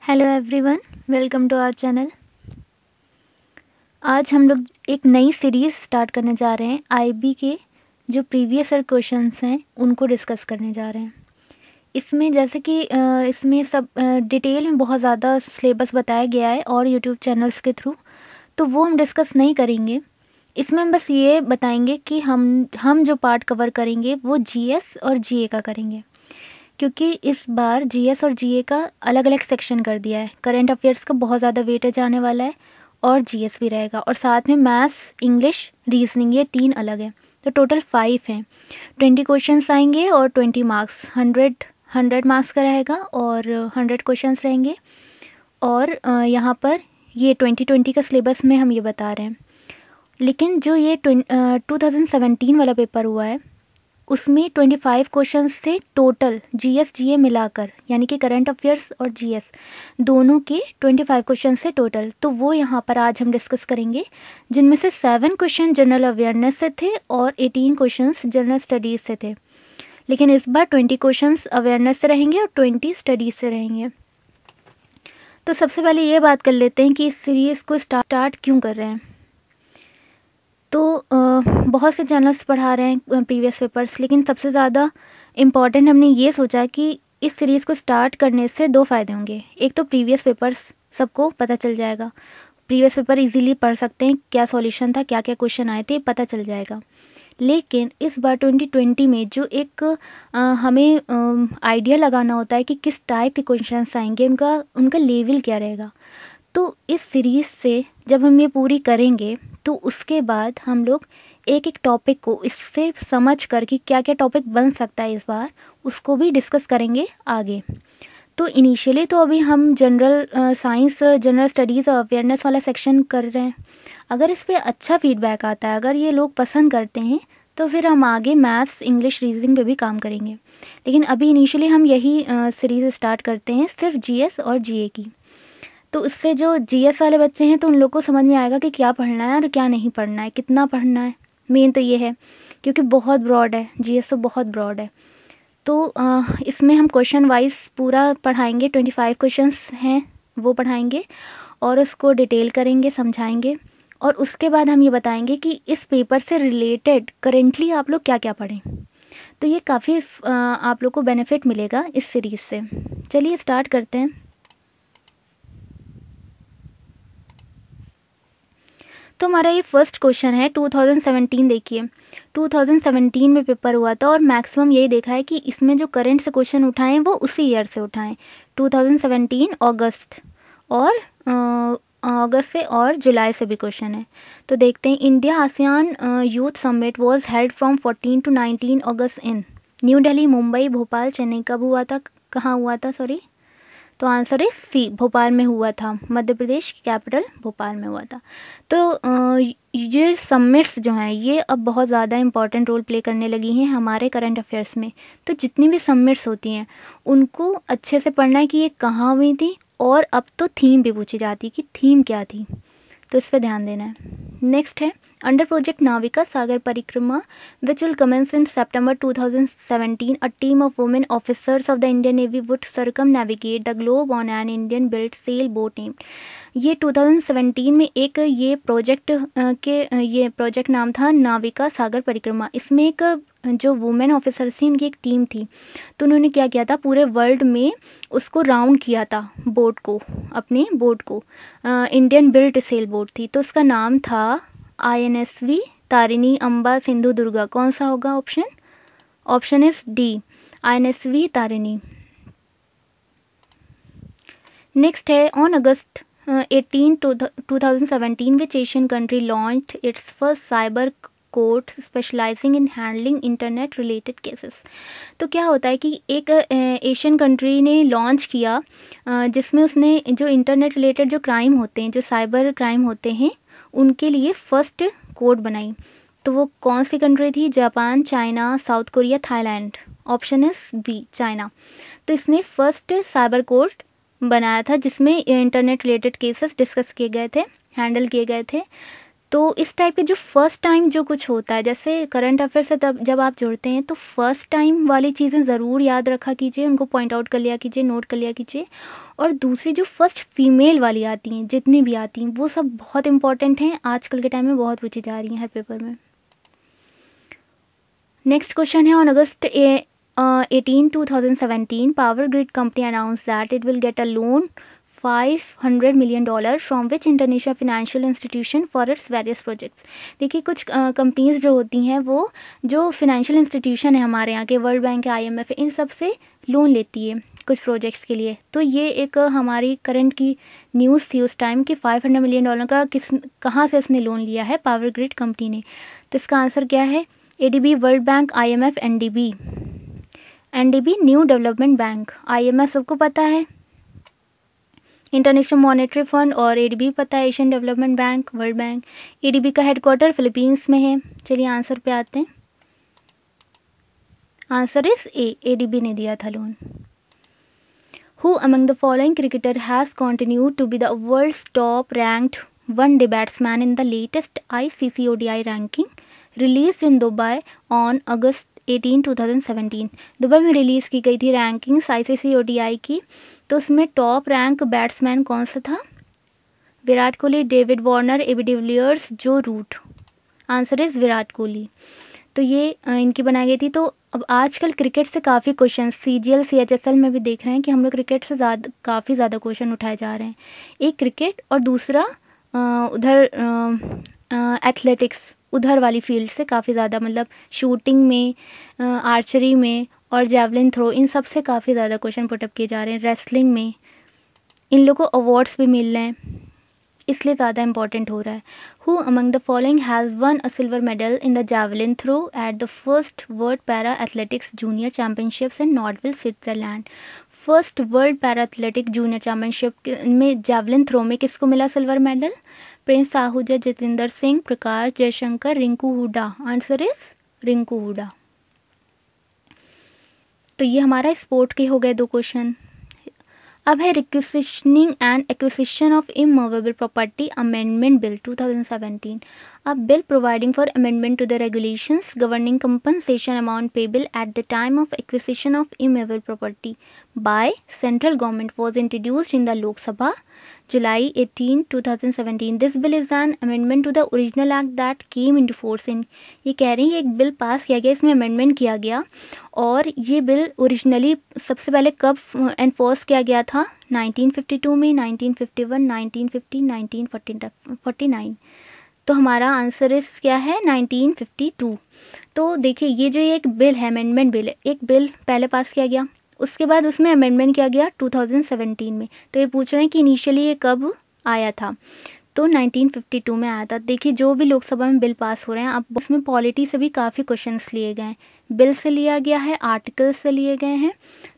Hello everyone, welcome to our channel. आज हम लोग एक नई सीरीज़ स्टार्ट करने जा रहे हैं। आईबी के जो प्रीवियस ईयर क्वेश्चंस हैं उनको डिस्कस करने जा रहे हैं। इसमें जैसे कि इसमें सब डिटेल में बहुत ज़्यादा सिलेबस बताया गया है और यूट्यूब चैनल्स के थ्रू, तो वो हम डिस्कस नहीं करेंगे। इसमें हम बस ये बताएंगे कि हम जो पार्ट कवर करेंगे वो जीएस और जीए का करेंगे, क्योंकि इस बार जीएस और जीए का अलग अलग सेक्शन कर दिया है। करंट अफेयर्स का बहुत ज़्यादा वेटेज आने वाला है और जीएस भी रहेगा, और साथ में मैथ्स, इंग्लिश, रीजनिंग, ये 3 अलग हैं। तो टोटल 5 हैं। 20 क्वेश्चंस आएंगे और 20 मार्क्स, 100 मार्क्स का रहेगा और 100 क्वेश्चंस रहेंगे। और यहाँ पर ये 2020 का सिलेबस में हम ये बता रहे हैं। लेकिन जो ये 2017 वाला पेपर हुआ है उसमें 25 क्वेश्चंस थे टोटल, जीएस जीए मिलाकर, यानी कि करंट अफेयर्स और जीएस दोनों के 25 क्वेश्चंस थे टोटल। तो वो यहाँ पर आज हम डिस्कस करेंगे, जिनमें से 7 क्वेश्चन जनरल अवेयरनेस से थे और 18 क्वेश्चंस जनरल स्टडीज़ से थे। लेकिन इस बार 20 क्वेश्चंस अवेयरनेस से रहेंगे और 20 स्टडीज़ से रहेंगे। तो सबसे पहले ये बात कर लेते हैं कि इस सीरीज़ को स्टार्ट क्यों कर रहे हैं। तो बहुत से चैनल्स पढ़ा रहे हैं प्रीवियस पेपर्स, लेकिन सबसे ज़्यादा इम्पॉर्टेंट हमने ये सोचा कि इस सीरीज़ को स्टार्ट करने से 2 फ़ायदे होंगे। एक तो प्रीवियस पेपर्स सबको पता चल जाएगा, प्रीवियस पेपर इजीली पढ़ सकते हैं, क्या सॉल्यूशन था, क्या क्या क्वेश्चन आए थे, पता चल जाएगा। लेकिन इस बार 2020 में जो एक हमें आइडिया लगाना होता है कि किस टाइप के क्वेश्चन आएंगे, उनका लेवल क्या रहेगा। तो इस सीरीज़ से जब हम ये पूरी करेंगे तो उसके बाद हम लोग एक एक टॉपिक को इससे समझ कर कि क्या क्या टॉपिक बन सकता है इस बार, उसको भी डिस्कस करेंगे आगे। तो इनिशियली तो अभी हम जनरल साइंस, जनरल स्टडीज़ और अवेयरनेस वाला सेक्शन कर रहे हैं। अगर इस पर अच्छा फीडबैक आता है, अगर ये लोग पसंद करते हैं, तो फिर हम आगे मैथ्स, इंग्लिश, रीजनिंग पे भी काम करेंगे। लेकिन अभी इनिशियली हम यही सीरीज़ स्टार्ट करते हैं, सिर्फ जीएस और जीए की। तो उससे जो जीएस वाले बच्चे हैं तो उन लोग को समझ में आएगा कि क्या पढ़ना है और क्या नहीं पढ़ना है, कितना पढ़ना है। मेन तो ये है, क्योंकि बहुत ब्रॉड है, जीएस तो बहुत ब्रॉड है। तो इसमें हम क्वेश्चन वाइज पूरा पढ़ाएंगे। 25 क्वेश्चंस हैं वो पढ़ाएंगे और उसको डिटेल करेंगे, समझाएंगे। और उसके बाद हम ये बताएंगे कि इस पेपर से रिलेटेड करेंटली आप लोग क्या क्या पढ़ें। तो ये काफ़ी आप लोग को बेनिफिट मिलेगा इस सीरीज़ से। चलिए स्टार्ट करते हैं। तो हमारा ये फर्स्ट क्वेश्चन है 2017। देखिए 2017 में पेपर हुआ था और मैक्सिमम यही देखा है कि इसमें जो करंट से क्वेश्चन उठाएं वो उसी ईयर से उठाएं, 2017 अगस्त, और अगस्त से और जुलाई से भी क्वेश्चन है। तो देखते हैं। India ASEAN youth summit was held from 14 to 19 August in new Delhi, Mumbai, Bhopal, Chennai. कब हुआ था, कहाँ हुआ था, सॉरी। तो आंसर है सी, भोपाल में हुआ था। मध्य प्रदेश की कैपिटल भोपाल में हुआ था। तो ये समिट्स जो हैं ये अब बहुत ज़्यादा इंपॉर्टेंट रोल प्ले करने लगी हैं हमारे करंट अफेयर्स में। तो जितनी भी समिट्स होती हैं उनको अच्छे से पढ़ना है कि ये कहाँ हुई थी, और अब तो थीम भी पूछी जाती है कि थीम क्या थी, तो इस पर ध्यान देना है। नेक्स्ट है under project Navika Sagar Parikrama which will commence in September 2017 a team of women officers of the Indian Navy would circumnavigate the globe on an Indian built sailboat named। ये 2017 में एक ये प्रोजेक्ट ये प्रोजेक्ट नाम था नाविका सागर परिक्रमा। इसमें एक जो वुमेन ऑफिसर्स थी उनकी एक टीम थी। तो उन्होंने क्या किया था, पूरे वर्ल्ड में उसको राउंड किया था, बोट को, अपने बोट को। इंडियन बिल्ट सेल बोट थी, तो उसका नाम था INSV तारिणी अम्बा सिंधु दुर्गा। कौन सा होगा option? Option is D, INSV Tarini. Next है on August 18 2017 which Asian country launched its first cyber court specialising in handling internet related cases. तो क्या होता है कि एक एशियन कंट्री ने लॉन्च किया जिसमें उसने जो इंटरनेट रिलेटेड जो क्राइम होते हैं, जो साइबर क्राइम होते हैं, उनके लिए फर्स्ट कोर्ट बनाई। तो वो कौन सी कंट्री थी? Japan, China, South Korea, Thailand. Option is b, China. तो इसने फर्स्ट साइबर कोर्ट बनाया था जिसमें इंटरनेट रिलेटेड केसेस डिस्कस किए गए थे, हैंडल किए गए थे। तो इस टाइप के जो फर्स्ट टाइम जो कुछ होता है, जैसे करंट अफेयर से तब जब आप जुड़ते हैं तो फर्स्ट टाइम वाली चीज़ें ज़रूर याद रखा कीजिए, उनको पॉइंट आउट कर लिया कीजिए, नोट कर लिया कीजिए। और दूसरी जो फर्स्ट फीमेल वाली आती हैं, जितनी भी आती हैं, वो सब बहुत इंपॉर्टेंट हैं, आजकल के टाइम में बहुत पूछी जा रही हैं हर पेपर में। नेक्स्ट क्वेश्चन है, on August 18, 2017 power grid company announce that it will get a loan $500 million from which international financial institution for its various projects. देखिए कुछ कंपनीज जो होती हैं वो जो फाइनेंशियल इंस्टीट्यूशन है हमारे यहाँ के, वर्ल्ड बैंक है, IMF है, इन सब से लोन लेती है कुछ प्रोजेक्ट्स के लिए। तो ये एक हमारी करंट की न्यूज़ थी उस टाइम कि $500 million का कहाँ से इसने लोन लिया है, पावर ग्रिड कंपनी ने। तो इसका आंसर क्या है, ADB, world bank, IMF, NDB new development bank. IMF सबको पता है, इंटरनेशनल मॉनेटरी फंड, और ADB पता है, Asian development bank, world bank. ADB का हेडक्वार्टर फिलीपींस में है। चलिए आंसर पे आते हैं। आंसर इज ए, ADB ने दिया था loan. Who among the following cricketer has continued to be the world's top ranked one-day batsman in the latest ICC ODI ranking released in Dubai on August 18, 2017? Dubai में release की गई थी rankings ICC ODI की, तो उसमें top rank batsman कौन सा था? Virat Kohli, David Warner, AB de Villiers, Joe Root. Answer is Virat Kohli. तो ये इनकी बनाई गई थी। तो अब आजकल क्रिकेट से काफ़ी क्वेश्चन CGL CHSL में भी देख रहे हैं कि हम लोग क्रिकेट से काफ़ी ज़्यादा क्वेश्चन उठाए जा रहे हैं। एक क्रिकेट और दूसरा उधर एथलेटिक्स, उधर वाली फील्ड से काफ़ी ज़्यादा, मतलब शूटिंग में, आर्चरी में और जेवलिन थ्रो, इन सब से काफ़ी ज़्यादा क्वेश्चन पुटअप किए जा रहे हैं। रेसलिंग में इन लोगों को अवार्ड्स भी मिल रहे हैं, इसलिए ज़्यादा इंपॉर्टेंट हो रहा है। Who among the following has won a silver medal in the javelin throw at the first world para athletics junior championships in Nottwil, Switzerland. First world para athletic junior championship में javelin throw में किसको मिला silver medal? Prince Ahuja, Jitendra Singh, Prakash Jaishankar, Rinku Hooda. Answer is Rinku Hooda. तो ये हमारा sport के हो गए 2 क्वेश्चन। अब है requisitioning and acquisition of immovable property amendment bill 2017। अब bill providing for amendment to the regulations governing compensation amount payable at the time of acquisition of immovable property by central government was introduced in the Lok Sabha July 18, 2017. This bill is an amendment to the original act that came into force in। ये कह रही है एक bill pass किया गया, इसमें amendment किया गया, और ये बिल ओरिजिनली सबसे पहले कब एनफोर्स किया गया था? 1952 में, 1951, 1950, 1949। तो हमारा आंसर इस क्या है? 1952। तो देखिए ये जो एक बिल है, अमेंडमेंट बिल है, एक बिल पहले पास किया गया, उसके बाद उसमें अमेंडमेंट किया गया 2017 में। तो ये पूछ रहे हैं कि इनिशियली ये कब आया था? तो 1952 में आया था। देखिए जो भी लोकसभा में बिल पास हो रहे हैं, अब उसमें पॉलिटी से भी काफ़ी क्वेश्चंस लिए गए हैं, बिल से लिया गया है, आर्टिकल्स से लिए गए हैं,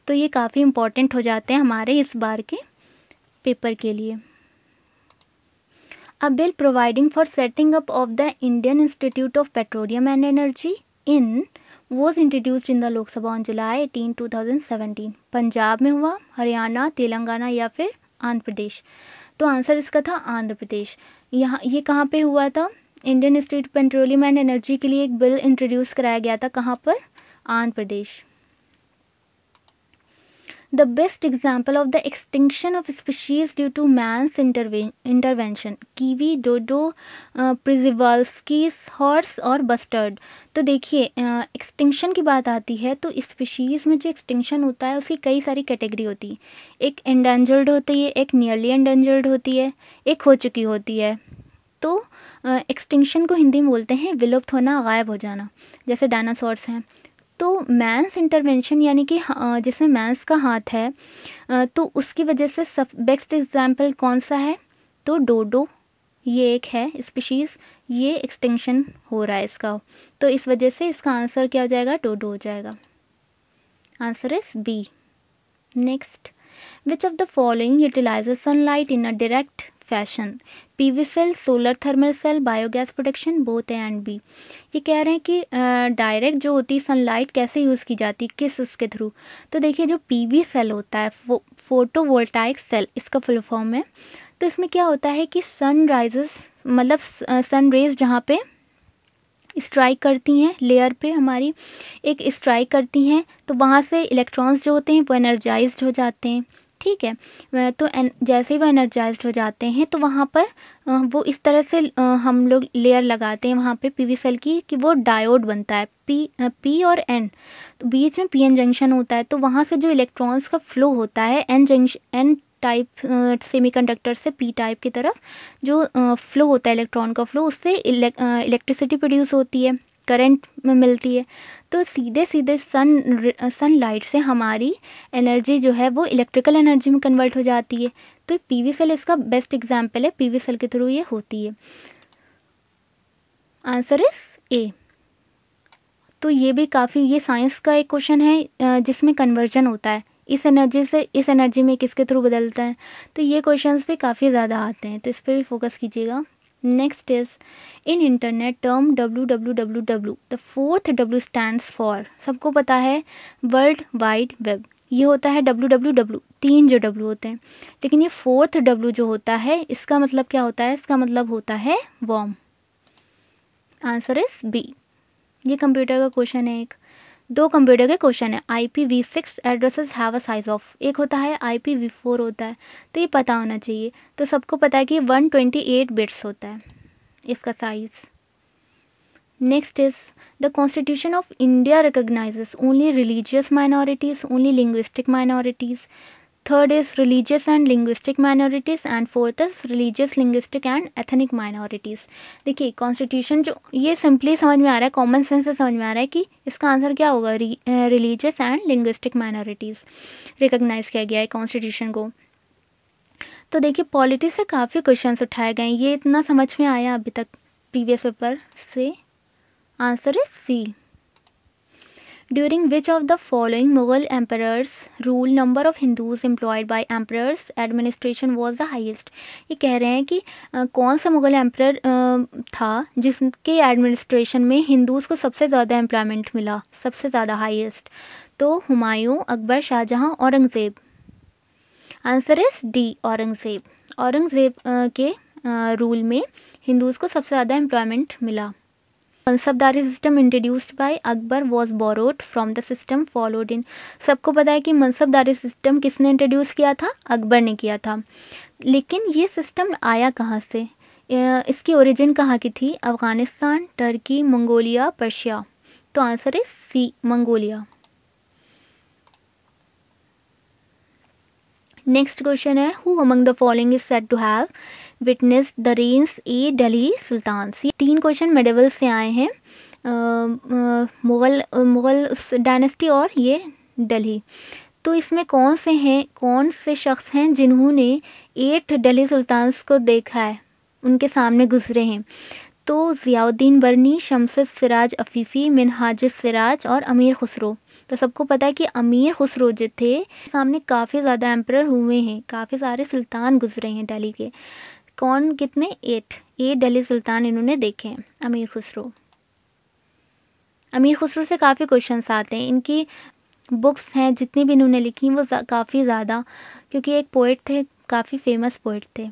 तो ये काफ़ी इंपॉर्टेंट हो जाते हैं हमारे इस बार के पेपर के लिए। अब bill providing for setting up of the Indian institute of petroleum and energy in was introduced in the लोक सभा on July 18, 2017। पंजाब में हुआ, हरियाणा, तेलंगाना या फिर आंध्र प्रदेश? तो आंसर इसका था आंध्र प्रदेश। यहाँ ये कहाँ पे हुआ था? Indian institute petroleum and energy के लिए एक बिल इंट्रोड्यूस कराया गया था, कहाँ पर? Andhra Pradesh. The best example of the extinction of species due to man's intervention, kiwi, dodo, Przewalski's horse और बस्टर्ड। तो देखिए एक्सटिंक्शन की बात आती है तो स्पीशीज़ में जो एक्सटिंक्शन होता है उसकी कई सारी कैटेगरी होती है। एक एंडेंजर्ड होती है, एक नियरली एंडेंजर्ड होती है, एक हो चुकी होती है। तो एक्सटिंक्शन को हिंदी में बोलते हैं विलुप्त होना, गायब हो जाना, जैसे डायनासोर्स हैं। तो मैंस इंटरवेंशन यानी कि जिसमें मैंस का हाथ है, तो उसकी वजह से सब बेस्ट एग्जाम्पल कौन सा है? तो डोडो, ये एक है स्पीशीज़, ये एक्सटिंक्शन हो रहा है इसका, तो इस वजह से इसका आंसर क्या हो जाएगा? डोडो हो जाएगा। Answer is b. Next, which of the following utilizes sunlight in a direct fashion? PV cell, solar thermal cell, biogas production, both a and b. ये कह रहे हैं कि डायरेक्ट जो होती है सनलाइट कैसे यूज़ की जाती है, किस उसके थ्रू? तो देखिए जो PV सेल होता है, फोटोवोल्टाइक सेल इसका फुल फॉर्म है। तो इसमें क्या होता है कि सन राइजेस मतलब सन रेज जहाँ पे स्ट्राइक करती हैं लेयर पे हमारी, एक स्ट्राइक करती हैं, तो वहाँ से इलेक्ट्रॉन्स जो होते हैं वो एनर्जाइज्ड हो जाते हैं। ठीक है, तो जैसे ही वो एनर्जाइज्ड हो जाते हैं तो वहाँ पर वो इस तरह से हम लोग लेयर लगाते हैं वहाँ पे पीवी सेल की कि वो डायोड बनता है, पी और एन, तो बीच में पीएन जंक्शन होता है, तो वहाँ से जो इलेक्ट्रॉन्स का फ्लो होता है एन टाइप सेमीकंडक्टर से पी टाइप की तरफ जो फ्लो होता है इलेक्ट्रॉन का फ्लो, उससे इलेक्ट्रिसिटी प्रोड्यूस होती है, करंट में मिलती है। तो सीधे सीधे सनलाइट से हमारी एनर्जी जो है वो इलेक्ट्रिकल एनर्जी में कन्वर्ट हो जाती है। तो पीवी सेल इसका बेस्ट एग्जाम्पल है, पीवी सेल के थ्रू ये होती है। Answer is a. तो ये भी काफ़ी, ये साइंस का एक क्वेश्चन है जिसमें कन्वर्जन होता है, इस एनर्जी से इस एनर्जी में किसके थ्रू बदलता है, तो ये क्वेश्चंस भी काफ़ी ज़्यादा आते हैं, तो इस पर भी फोकस कीजिएगा। Next is in internet term www, the fourth W stands for, सबको पता है वर्ल्ड वाइड वेब, ये होता है www, 3 जो W होते हैं, लेकिन ये फोर्थ W जो होता है इसका मतलब क्या होता है, इसका मतलब होता है वर्म। Answer is b. ये कंप्यूटर का क्वेश्चन है, एक दो कंप्यूटर के क्वेश्चन है। IPv6 addresses have a size of, एक होता है IPv4 होता है, तो ये पता होना चाहिए, तो सबको पता है कि 128 बिट्स होता है इसका size. Next is the constitution of India recognises only religious minorities, only linguistic minorities, third is religious and linguistic minorities, and fourth is religious linguistic and ethnic minorities. देखिए कॉन्स्टिट्यूशन जो, ये सिंपली समझ में आ रहा है, कॉमन सेंस से समझ में आ रहा है कि इसका आंसर क्या होगा, religious and linguistic minorities recognize किया गया है कॉन्स्टिट्यूशन को। तो देखिए पॉलिटी से काफ़ी क्वेश्चंस उठाए गए, ये इतना समझ में आया अभी तक प्रीवियस पेपर से। Answer is c. During which of the following Mughal emperors rule number of Hindus employed by emperors administration was the highest? ये कह रहे हैं कि कौन सा मुगल एम्पर था जिसके एडमिनिस्ट्रेशन में हिंदूज़ को सबसे ज़्यादा एम्प्लॉयमेंट मिला, सबसे ज़्यादा हाईएस्ट, तो Humayun, Akbar, Shah Jahan, Aurangzeb. Answer is D, Aurangzeb. Aurangzeb के रूल में हिंदूज़ को सबसे ज़्यादा एम्प्लॉयमेंट मिला। Mansabdari system introduced by Akbar was borrowed from the system followed in, सबको पता है कि मनसबदारी सिस्टम किसने इंट्रोड्यूस किया था, अकबर ने किया था, लेकिन ये सिस्टम आया कहाँ से, इसकी ओरिजिन कहाँ की थी, अफ़गानिस्तान, टर्की, मंगोलिया, पर्शिया, तो answer is C, Mongolia. Next question है who among the following is said to have witnessed the reigns a Delhi sultans. ये 3 क्वेश्चन मेडिवल से आए हैं, मुगल डायनेस्टी और ये दिल्ली। तो इसमें कौन से शख्स हैं जिन्होंने 8 दिल्ली सुल्तान्स को देखा है, उनके सामने गुजरे हैं, तो ज़ियाउद्दीन बरनी, शम्स सिराज अफीफ़ी, मिनहाज सिराज और अमीर खुसरो। तो सबको पता है कि अमीर खुसरो जो थे सामने काफ़ी ज़्यादा एम्परर हुए हैं, काफ़ी सारे सुल्तान गुजरे हैं दिल्ली के, कौन कितने 8 दिल्ली सुल्तान इन्होंने देखे हैं, अमीर खुसरो। अमीर खुसरो से काफ़ी क्वेश्चंस आते हैं, इनकी बुक्स हैं जितनी भी इन्होंने लिखी वो काफ़ी ज़्यादा, क्योंकि एक पोइट थे, काफ़ी फेमस पोइट थे।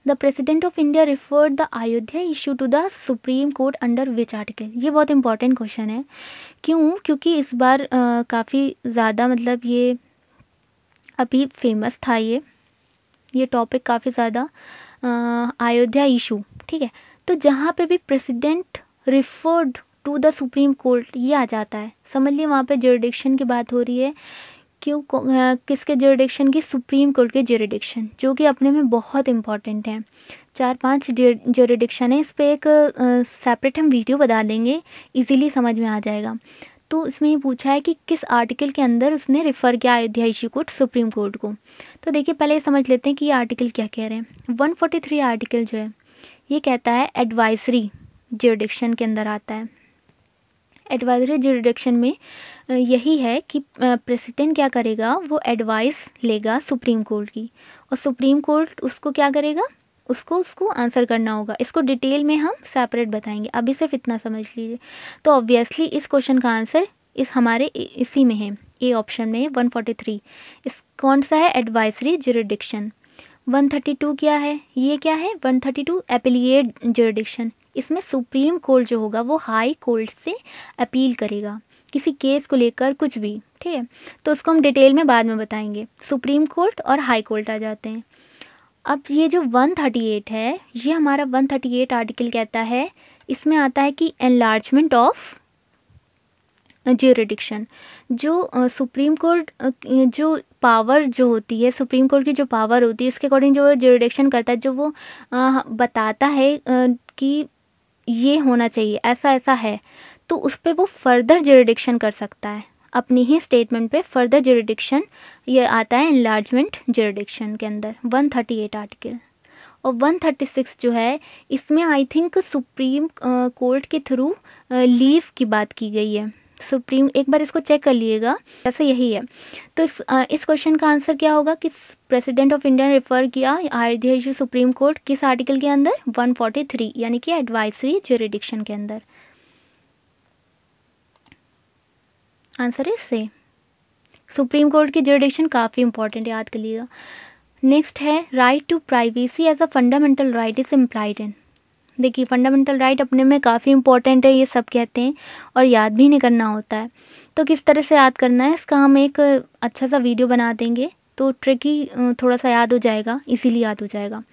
The president of India referred the Ayodhya issue to the supreme court under which article, ये बहुत इंपॉर्टेंट क्वेश्चन है। क्यों, क्योंकि इस बार काफ़ी ज़्यादा मतलब ये अभी फेमस था, ये टॉपिक काफ़ी ज़्यादा, अयोध्या इशू, ठीक है, तो जहाँ पे भी president referred to the supreme court ये आ जाता है, समझ लिए वहाँ पे ज्यूरिडिक्शन की बात हो रही है, क्यों, किसके ज्यूरिडिक्शन की, सुप्रीम कोर्ट के ज्यूरिडिक्शन, जो कि अपने में बहुत इंपॉर्टेंट है। 4-5 ज्यूरिडिक्शन है, इस पर एक सेपरेट हम वीडियो बना देंगे, इजीली समझ में आ जाएगा। तो इसमें ये पूछा है कि किस आर्टिकल के अंदर उसने रिफ़र किया Ayodhya issue court supreme court को। तो देखिए पहले समझ लेते हैं कि ये आर्टिकल क्या कह रहे हैं। 143 आर्टिकल जो है ये कहता है एडवाइजरी ज्यूरिडिक्शन के अंदर आता है। एडवाइजरी ज्यूरिडिक्शन में यही है कि प्रेसिडेंट क्या करेगा, वो एडवाइस लेगा सुप्रीम कोर्ट की, और सुप्रीम कोर्ट उसको क्या करेगा, उसको आंसर करना होगा। इसको डिटेल में हम सेपरेट बताएंगे, अभी सिर्फ इतना समझ लीजिए। तो ऑब्वियसली इस क्वेश्चन का आंसर हमारे इसी में है, ए ऑप्शन में 143। इस कौन सा है, एडवाइजरी ज्यूरिडिक्शन। 132 क्या है, ये क्या है 132 एपिलिएट जुरिडिक्शन। इसमें सुप्रीम कोर्ट जो होगा वो हाई कोर्ट से अपील करेगा किसी केस को लेकर कुछ भी, ठीक है। तो उसको हम डिटेल में बाद में बताएंगे। सुप्रीम कोर्ट और हाई कोर्ट आ जाते हैं। अब ये जो 138 है, ये हमारा 138 आर्टिकल कहता है, इसमें आता है कि एनलार्जमेंट ऑफ ज्यूरिडिक्शन। जो सुप्रीम कोर्ट जो पावर जो होती है, सुप्रीम कोर्ट की जो पावर होती है, इसके अकॉर्डिंग जो ज्यूरिडिक्शन करता है, जो वो बताता है कि ये होना चाहिए, ऐसा ऐसा है, तो उस पर वो फर्दर ज्यूरिडिक्शन कर सकता है। अपनी ही स्टेटमेंट पे फर्दर ज्यूरिडिक्शन ये आता है एनलार्जमेंट ज्यूरिडिक्शन के अंदर 138 आर्टिकल। और 136 जो है, इसमें आई थिंक सुप्रीम कोर्ट के थ्रू लीव की बात की गई है। सुप्रीम, एक बार इसको चेक कर लिएगा, ऐसे यही है। तो इस क्वेश्चन का आंसर क्या होगा कि प्रेसिडेंट ऑफ इंडिया ने रेफर किया आदेश सुप्रीम कोर्ट किस आर्टिकल के अंदर, 143, यानी कि एडवाइजरी ज्यूरिडिक्शन के अंदर। Answer is c. Supreme court की ज्यूरिडिक्शन काफ़ी इंपॉर्टेंट है, याद कर लिएगा। नेक्स्ट है right to privacy as a fundamental right is implied in. देखिए, फंडामेंटल राइट अपने में काफ़ी इंपॉर्टेंट है, ये सब कहते हैं, और याद भी नहीं करना होता है। तो किस तरह से याद करना है, इसका हम एक अच्छा सा वीडियो बना देंगे, तो ट्रिकी थोड़ा सा याद हो जाएगा, इजीली याद हो जाएगा।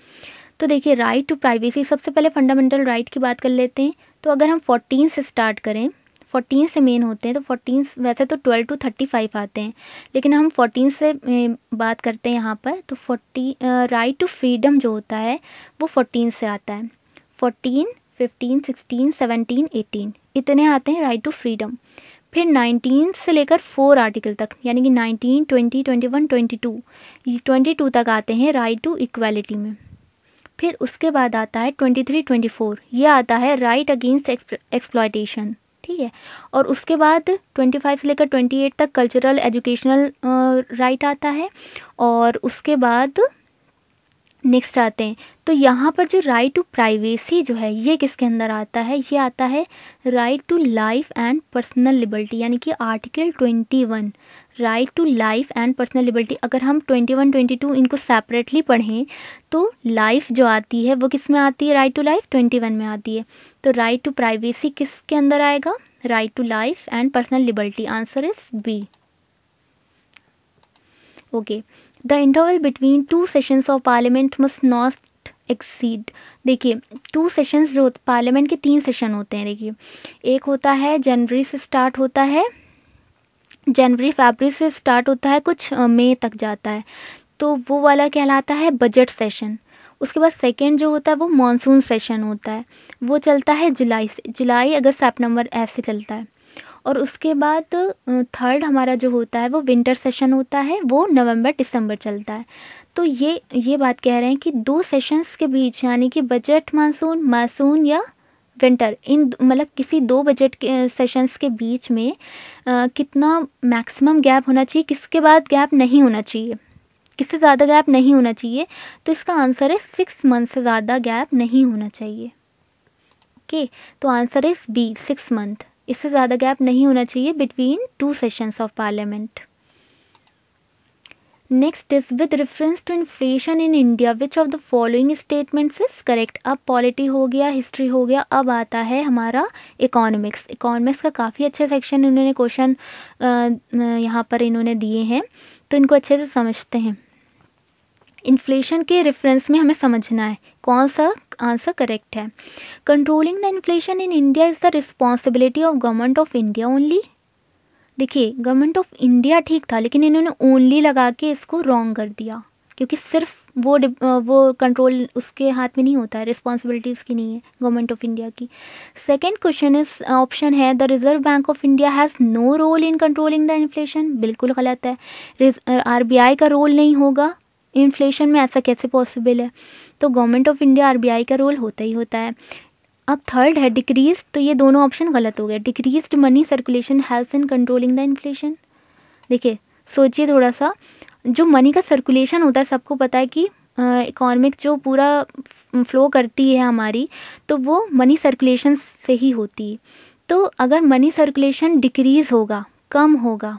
तो देखिए, राइट टू प्राइवेसी, सबसे पहले फंडामेंटल राइट की बात कर लेते हैं। तो अगर हम 14 से स्टार्ट करें, 14 से मेन होते हैं, तो 14 वैसे तो 12 to 35 आते हैं, लेकिन हम 14 से बात करते हैं यहाँ पर। तो 40 राइट टू फ्रीडम जो होता है वो 14 से आता है। 14, 15, 16, 17, 18 इतने आते हैं राइट टू फ्रीडम। फिर 19 से लेकर 4 आर्टिकल तक, यानी कि 19, 20, 21, 22 तक आते हैं राइट टू इक्वालिटी में। फिर उसके बाद आता है 23, 24, ये आता है राइट अगेंस्ट एक्सप्लॉयटेशन, ठीक है। और उसके बाद 25 से लेकर 28 तक कल्चरल एजुकेशनल राइट आता है। और उसके बाद नेक्स्ट आते हैं, तो यहाँ पर जो राइट टू प्राइवेसी जो है, ये किसके अंदर आता है, ये आता है right to life and personal liberty, यानी कि article 21, right to life and personal liberty. अगर हम 21, 22 इनको सेपरेटली पढ़ें, तो लाइफ जो आती है वो किस में आती है, राइट टू लाइफ 21 में आती है। तो राइट टू प्राइवेसी किसके अंदर आएगा, right to life and personal liberty. Answer is b. Okay, the interval between 2 sessions of parliament must not exceed. देखिए, 2 सेशंस जो पार्लियामेंट के 3 सेशन होते हैं। देखिए, एक होता है जनवरी से स्टार्ट होता है, जनवरी फरवरी से स्टार्ट होता है, कुछ मई तक जाता है, तो वो वाला कहलाता है बजट सेशन। उसके बाद सेकेंड जो होता है वो मानसून सेशन होता है, वो चलता है जुलाई से, जुलाई अगस्त सितंबर ऐसे चलता है। और उसके बाद थर्ड हमारा जो होता है वो विंटर सेशन होता है, वो नवंबर दिसंबर चलता है। तो ये बात कह रहे हैं कि 2 सेशंस के बीच, यानी कि बजट मानसून, मानसून या विंटर, इन मतलब किसी 2 बजट के सेशंस के बीच में कितना मैक्सिमम गैप होना चाहिए, किसके बाद गैप नहीं होना चाहिए, किससे ज़्यादा गैप नहीं होना चाहिए। तो इसका आंसर है 6 मंथ से ज़्यादा गैप नहीं होना चाहिए। ओके, तो आंसर इज बी, 6 मंथ, इससे ज़्यादा गैप नहीं होना चाहिए between 2 sessions of parliament. Next is with reference to inflation in India which of the following statements is correct. अब पॉलिटी हो गया, हिस्ट्री हो गया, अब आता है हमारा इकोनॉमिक्स। इकोनॉमिक्स का काफ़ी अच्छा सेक्शन इन्होंने क्वेश्चन यहाँ पर इन्होंने दिए हैं, तो इनको अच्छे से समझते हैं। इन्फ्लेशन के रेफरेंस में हमें समझना है कौन सा आंसर करेक्ट है। Controlling the inflation in India is the responsibility of government of India only. देखिए, गवर्नमेंट ऑफ इंडिया ठीक था, लेकिन इन्होंने ओनली लगा के इसको रॉन्ग कर दिया, क्योंकि सिर्फ वो कंट्रोल उसके हाथ में नहीं होता है, रिस्पॉन्सिबिलिटी उसकी नहीं है, गवर्नमेंट ऑफ इंडिया की। सेकेंड क्वेश्चन इज ऑप्शन है the Reserve Bank of India has no role in controlling the inflation. बिल्कुल गलत है, RBI का रोल नहीं होगा इन्फ्लेशन में, ऐसा कैसे पॉसिबल है। तो गवर्नमेंट ऑफ इंडिया, RBI का रोल होता ही होता है। अब थर्ड है डिक्रीज, तो ये दोनों ऑप्शन गलत हो गए। Decreased money circulation helps in controlling the inflation. देखिए, सोचिए थोड़ा सा, जो मनी का सर्कुलेशन होता है, सबको पता है कि इकोनॉमिक जो पूरा फ्लो करती है हमारी, तो वो मनी सर्कुलेशन से ही होती है। तो अगर मनी सर्कुलेशन डिक्रीज़ होगा, कम होगा,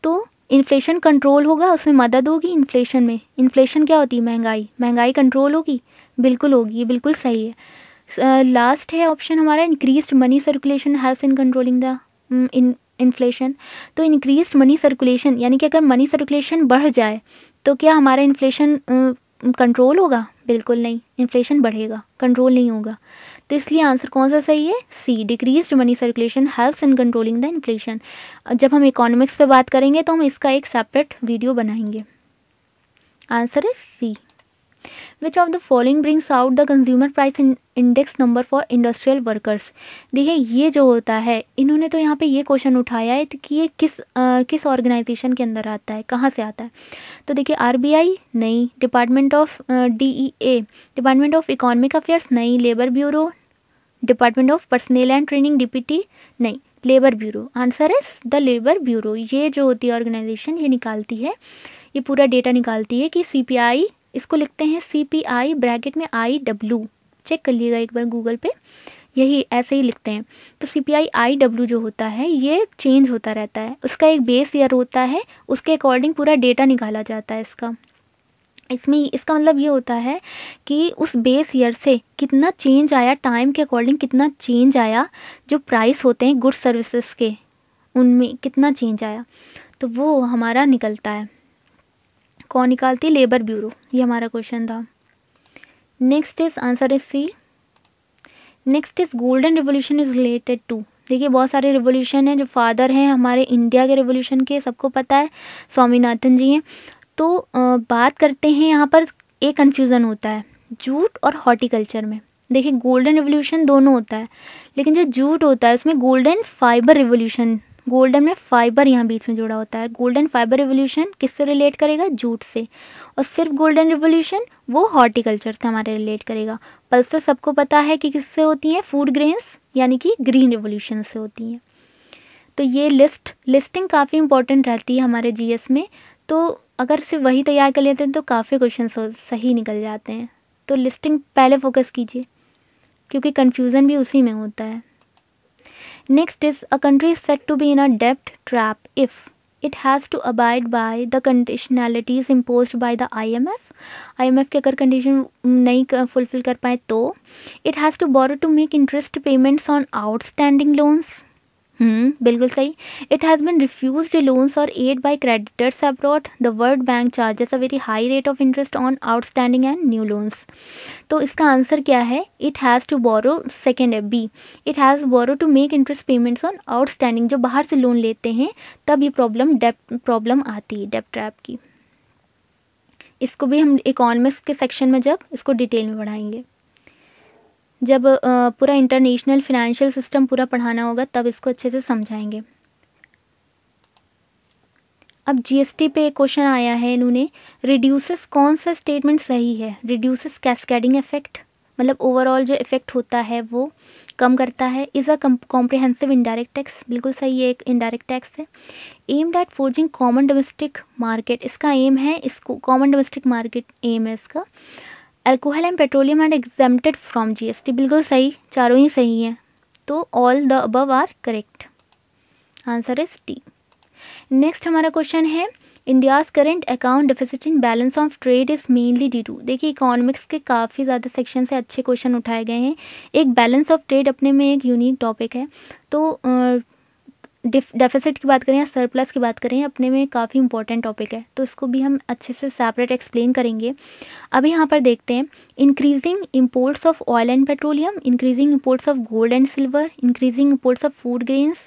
तो इन्फ्लेशन कंट्रोल होगा, उसमें मदद होगी इन्फ्लेशन में। इन्फ्लेशन क्या होती है? महंगाई। महंगाई कंट्रोल होगी, बिल्कुल होगी, ये बिल्कुल सही है। लास्ट है ऑप्शन हमारा, increased money circulation helps in controlling the inflation. तो इंक्रीज्ड मनी सर्कुलेशन यानी कि अगर मनी सर्कुलेशन बढ़ जाए तो क्या हमारा इन्फ्लेशन कंट्रोल होगा? बिल्कुल नहीं, इन्फ्लेशन बढ़ेगा, कंट्रोल नहीं होगा। तो इसलिए आंसर कौन सा सही है? C, decreased money circulation helps in controlling the inflation. जब हम इकोनॉमिक्स पे बात करेंगे तो हम इसका एक सेपरेट वीडियो बनाएंगे। आंसर है C. Which of the following brings out the consumer price index number for industrial workers. देखिए ये जो होता है, इन्होंने तो यहाँ पे ये क्वेश्चन उठाया है कि ये किस ऑर्गेनाइजेशन के अंदर आता है, कहाँ से आता है। तो देखिए आरबीआई नहीं, department of DEA, department of economic affairs नहीं, labour bureau, department of personnel and training DPT नहीं, labour bureau. Answer is the labour bureau. ये जो होती है ऑर्गेनाइजेशन, ये निकालती है, ये पूरा डेटा निकालती है कि सीपीआई, इसको लिखते हैं सीपीआई ब्रैकेट में IW, चेक कर लीजिएगा एक बार गूगल पे, यही ऐसे ही लिखते हैं। तो सीपीआई IW जो होता है ये चेंज होता रहता है, उसका एक बेस ईयर होता है, उसके अकॉर्डिंग पूरा डेटा निकाला जाता है इसका। इसमें इसका मतलब ये होता है कि उस बेस ईयर से कितना चेंज आया, टाइम के अकॉर्डिंग कितना चेंज आया, जो प्राइस होते हैं गुड्स सर्विसेज के उनमें कितना चेंज आया, तो वो हमारा निकलता है। कौन निकालती है? Labour bureau. ये हमारा क्वेश्चन था। Next is answer is C. Next is golden revolution is related to. देखिए बहुत सारे रिवोल्यूशन हैं, जो फादर हैं हमारे इंडिया के रिवोल्यूशन के, सबको पता है, स्वामीनाथन जी हैं। तो बात करते हैं यहाँ पर, एक कन्फ्यूज़न होता है जूट और हॉर्टिकल्चर में। देखिए गोल्डन रिवोल्यूशन दोनों होता है, लेकिन जो जूट होता है उसमें गोल्डन फाइबर रिवोल्यूशन, गोल्डन में फाइबर यहाँ बीच में जुड़ा होता है। गोल्डन फाइबर रिवोल्यूशन किससे रिलेट करेगा? जूट से। और सिर्फ गोल्डन रिवोल्यूशन वो हॉर्टिकल्चर से हमारे रिलेट करेगा। पल्सेस सबको पता है कि किससे होती हैं? फूड ग्रेन्स यानी कि ग्रीन रिवोल्यूशन से होती हैं। तो ये लिस्टिंग काफ़ी इंपॉर्टेंट रहती है हमारे जीएस में। तो अगर सिर्फ वही तैयार कर लेते हैं तो काफ़ी क्वेश्चन सही निकल जाते हैं। तो लिस्टिंग पहले फोकस कीजिए, क्योंकि कन्फ्यूज़न भी उसी में होता है। Next is a country is said to be in a डेब्ट trap if it has to abide by the conditionalities imposed by the IMF के अगर कंडीशन नहीं फुलफिल कर पाए तो it has to borrow to make interest payments on outstanding loans. बिल्कुल सही। It has been refused loans और aid by creditors abroad. The world bank charges a very high rate of interest on outstanding and new loans. तो इसका answer क्या है? It has to borrow, second है B, it has borrow to make interest payments on outstanding. जो बाहर से loan लेते हैं तब ये प्रॉब्लम आती है डेब्ट ट्रैप की। इसको भी हम इकोनॉमिक्स के सेक्शन में जब इसको डिटेल में पढ़ाएंगे, जब पूरा इंटरनेशनल फाइनेंशियल सिस्टम पूरा पढ़ाना होगा तब इसको अच्छे से समझाएंगे। अब जीएसटी पे क्वेश्चन आया है, इन्होंने रिड्यूसेस, कौन सा स्टेटमेंट सही है? रिड्यूसेस कैस्केडिंग इफेक्ट, मतलब ओवरऑल जो इफेक्ट होता है वो कम करता है। Is a comprehensive indirect tax, बिल्कुल सही है, एक इनडायरेक्ट टैक्स है। Aimed at forging common domestic market, इसका एम है, इसको कॉमन डोमेस्टिक मार्केट एम है इसका। Alcohol and petroleum are exempted from GST, बिल्कुल सही, चारों ही सही हैं। तो all the above are correct. Answer is T. Next हमारा क्वेश्चन है, India's current account deficit in balance of trade is mainly due to. देखिए इकोनॉमिक्स के काफ़ी ज़्यादा सेक्शन से अच्छे क्वेश्चन उठाए गए हैं। एक बैलेंस ऑफ ट्रेड अपने में एक यूनिक टॉपिक है। तो डेफिसिट की बात करें या सरप्लस की बात करें, अपने में काफ़ी इंपॉर्टेंट टॉपिक है, तो इसको भी हम अच्छे से सेपरेट एक्सप्लेन करेंगे। अभी यहाँ पर देखते हैं, increasing imports of oil and petroleum, increasing imports of gold and silver, increasing imports of food grains,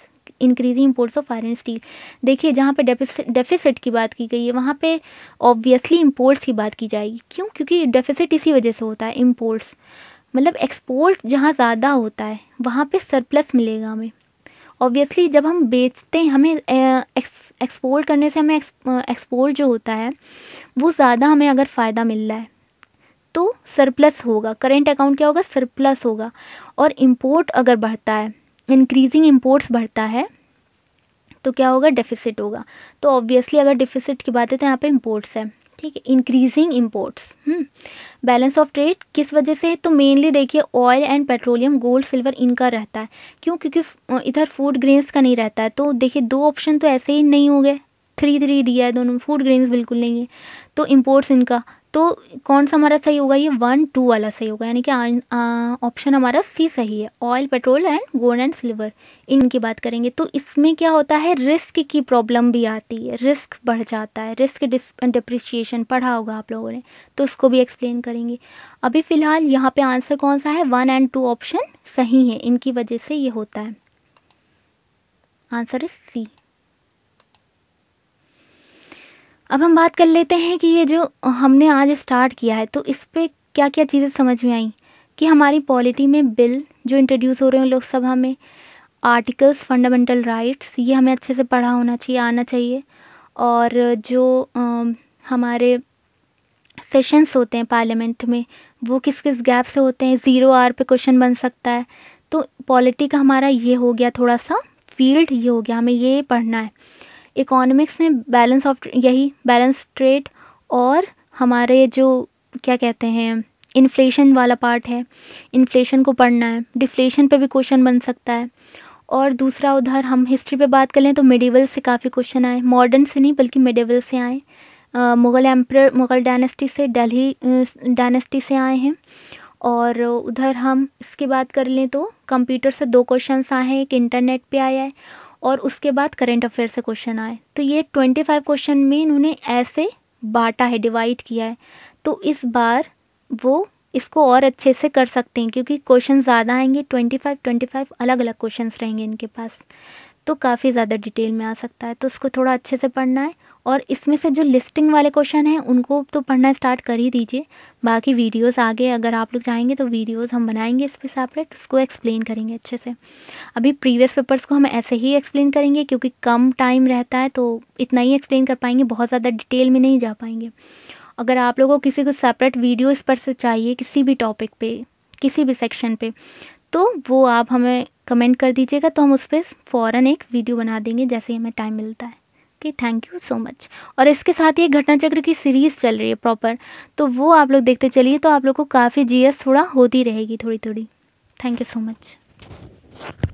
increasing imports of iron steel. देखिए जहाँ पे डेफिसिट की बात की गई है वहाँ पे ऑब्वियसली इंपोर्ट्स की बात की जाएगी। क्यों? क्योंकि डेफिसिट इसी वजह से होता है, इंपोर्ट्स मतलब एक्सपोर्ट जहाँ ज़्यादा होता है वहाँ पे सरप्लस मिलेगा हमें। ऑब्वियसली जब हम बेचते हैं, हमें एक्सपोर्ट करने से हमें एक्सपोर्ट जो होता है वो ज़्यादा हमें अगर फ़ायदा मिल रहा है तो सरप्लस होगा, करेंट अकाउंट क्या होगा? सरप्लस होगा। और इम्पोर्ट अगर बढ़ता है, इंक्रीजिंग इम्पोर्ट्स बढ़ता है तो क्या होगा? डेफिसिट होगा। तो ऑब्वियसली अगर डेफिसिट की बात है तो यहाँ पे इम्पोर्ट्स है, ठीक है, increasing imports. Balance of trade किस वजह से है? तो मेनली देखिए oil and petroleum, gold silver इनका रहता है। क्यों? क्योंकि इधर फूड ग्रेन्स का नहीं रहता है। तो देखिए दो ऑप्शन तो ऐसे ही नहीं हो गए, 3 दिया है दोनों में, फूड ग्रेन्स बिल्कुल नहीं है। तो इम्पोर्ट्स इनका, तो कौन सा हमारा सही होगा, ये 1, 2 वाला सही होगा, यानी कि ऑप्शन हमारा सी सही है। Oil, petrol and gold and silver, इनकी बात करेंगे। तो इसमें क्या होता है, रिस्क की प्रॉब्लम भी आती है, रिस्क बढ़ जाता है, रिस्क डिप्रिसिएशन पढ़ा होगा आप लोगों ने, तो उसको भी एक्सप्लेन करेंगे। अभी फ़िलहाल यहाँ पे आंसर कौन सा है, 1 एंड 2 ऑप्शन सही है, इनकी वजह से ये होता है। Answer is C. अब हम बात कर लेते हैं कि ये जो हमने आज स्टार्ट किया है, तो इस पे क्या क्या चीज़ें समझ में आई कि हमारी पॉलिटी में बिल जो इंट्रोड्यूस हो रहे हैं लोकसभा में, आर्टिकल्स, फंडामेंटल राइट्स, ये हमें अच्छे से पढ़ा होना चाहिए, आना चाहिए। और जो हमारे सेशंस होते हैं पार्लियामेंट में, वो किस किस गैप से होते हैं, 0 आवर पे क्वेश्चन बन सकता है। तो पॉलिटी का हमारा ये हो गया थोड़ा सा फील्ड, ये हो गया, हमें ये पढ़ना है। इकोनॉमिक्स में बैलेंस ऑफ, यही बैलेंस ट्रेड, और हमारे जो क्या कहते हैं इन्फ्लेशन वाला पार्ट है, इन्फ्लेशन को पढ़ना है। डिफ्लेशन पे भी क्वेश्चन बन सकता है। और दूसरा उधर हम हिस्ट्री पे बात कर लें तो मिडिवल से काफ़ी क्वेश्चन आए, मॉडर्न से नहीं बल्कि मिडिवल से आए। मुग़ल एम्परर, मुग़ल डायनेस्टी से, दिल्ली डायनेस्टी से आए हैं। और उधर हम इसकी बात कर लें तो कंप्यूटर से 2 क्वेश्चंस आए हैं, एक इंटरनेट पे आया है, और उसके बाद करंट अफेयर से क्वेश्चन आए। तो ये 25 क्वेश्चन में इन्होंने ऐसे बांटा है, डिवाइड किया है। तो इस बार वो इसको और अच्छे से कर सकते हैं क्योंकि क्वेश्चन ज़्यादा आएंगे, 25 अलग अलग क्वेश्चंस रहेंगे इनके पास, तो काफ़ी ज़्यादा डिटेल में आ सकता है। तो उसको थोड़ा अच्छे से पढ़ना है। और इसमें से जो लिस्टिंग वाले क्वेश्चन हैं उनको तो पढ़ना स्टार्ट कर ही दीजिए। बाकी वीडियोस आगे अगर आप लोग चाहेंगे तो वीडियोस हम बनाएंगे इस पर सेपरेट, उसको एक्सप्लेन करेंगे अच्छे से। अभी प्रीवियस पेपर्स को हम ऐसे ही एक्सप्लेन करेंगे क्योंकि कम टाइम रहता है, तो इतना ही एक्सप्लेन कर पाएंगे, बहुत ज़्यादा डिटेल में नहीं जा पाएंगे। अगर आप लोगों को किसी को सेपरेट वीडियो इस पर से चाहिए किसी भी टॉपिक पे, किसी भी सेक्शन पे, तो वो आप हमें कमेंट कर दीजिएगा, तो हम उस पर फ़ौरन एक वीडियो बना देंगे जैसे ही हमें टाइम मिलता है। Okay, thank you so much. और इसके साथ ही एक घटना चक्र की सीरीज़ चल रही है प्रॉपर, तो वो आप लोग देखते चलिए, तो आप लोग को काफ़ी जीएस थोड़ा होती रहेगी थोड़ी थोड़ी। Thank you so much.